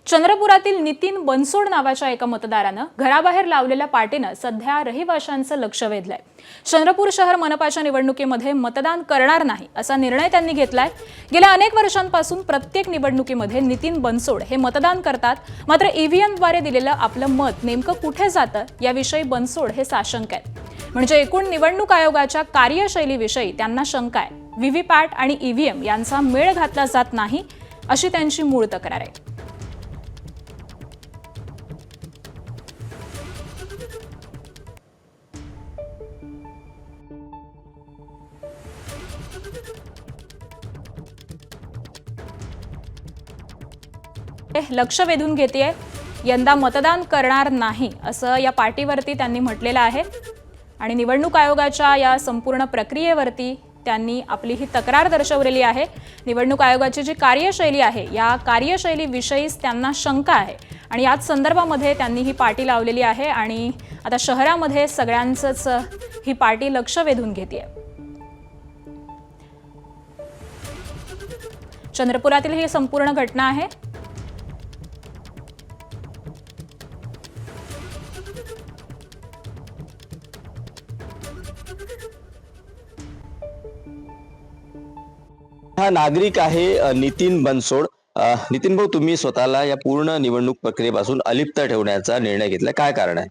चंद्रपुरातील नितीन बनसोड नावाच्या एका मतदारानं घराबाहेर लावलेल्या पाटीनं सध्या रहिवाशांचं लक्ष वेधलंय। चंद्रपूर शहर मनपाच्या निवडणुकीमध्ये मतदान करणार नाही असा निर्णय त्यांनी घेतलाय। गेल्या अनेक वर्षांपासून प्रत्येक निवडणुकीमध्ये नितीन बनसोड हे मतदान करतात, मात्र ईव्हीएमद्वारे दिलेलं आपलं मत नेमकं कुठे जातं याविषयी बनसोड हे साशंक आहेत। म्हणजे एकूण निवडणूक आयोगाच्या कार्यशैलीविषयी त्यांना शंका आहे। व्हीव्हीपॅट आणि ईव्हीएम यांचा मेळ घातला जात नाही अशी त्यांची मूळ तक्रार आहे। लक्ष वेधून घेतेय, यंदा मतदान करणार नाही असं या पाटीवरती त्यांनी म्हटलेलं आहे आणि निवडणूक आयोगाच्या या संपूर्ण प्रक्रियेवरती त्यांनी आपली ही तक्रार दर्शवलेली आहे। निवडणूक आयोगाची जी कार्यशैली आहे या कार्यशैलीविषयीच त्यांना शंका आहे आणि याच संदर्भामध्ये त्यांनी ही पाटी लावलेली आहे आणि आता शहरामध्ये सगळ्यांचंच ही पाटी लक्ष वेधून घेतेय। चंद्रपुरातील ही संपूर्ण घटना आहे। हा नागरिक आहे नितीन बनसोड। नितीन भाऊ, तुम्ही स्वतःला या पूर्ण निवडणूक प्रक्रियेपासून अलिप्त ठेवण्याचा निर्णय घेतला, काय कारण आहे?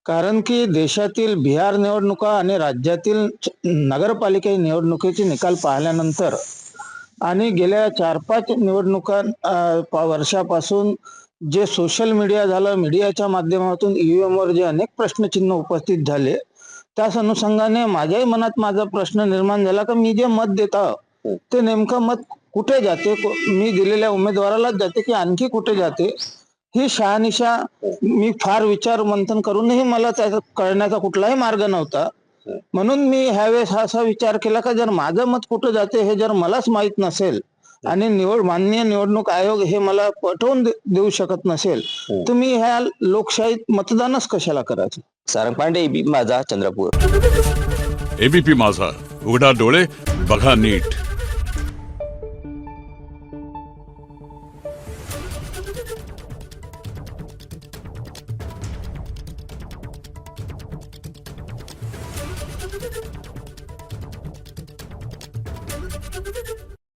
कारण की देशातील बिहार निवडणुका आणि राज्यातील नगरपालिका निवडणुकीचे निकाल पाहिल्यानंतर आणि गेल्या 4-5 निवडणुका वर्षापासून जे सोशल मीडिया झालं, मीडियाच्या माध्यमातून ईव्हीएम वर जे अनेक प्रश्नचिन्ह उपस्थित झाले, त्याच अनुषंगाने माझ्याही मनात माझा प्रश्न निर्माण झाला की मी जे मत देतो ते नेमकं मत कुठे जाते, मी दिलेल्या उमेदवारालाच जाते की आणखी कुठे जाते, ही शहानिशा मी फार विचार मंथन करूनही मला त्याचा कळण्याचा कुठलाही मार्ग नव्हता। म्हणून मी ह्यावेळेस असा विचार केला का जर माझं मत कुठे जाते हे जर मलाच माहित नसेल आणि माननीय निवडणूक आयोग हे मला पटवून देऊ शकत नसेल तर मी ह्या लोकशाहीत मतदानच कशाला करायचं। सारंग पांडे, एबीपी माझा, चंद्रपूर। एबीपी माझा, उघडा डोळे बघा नीट। Thank you.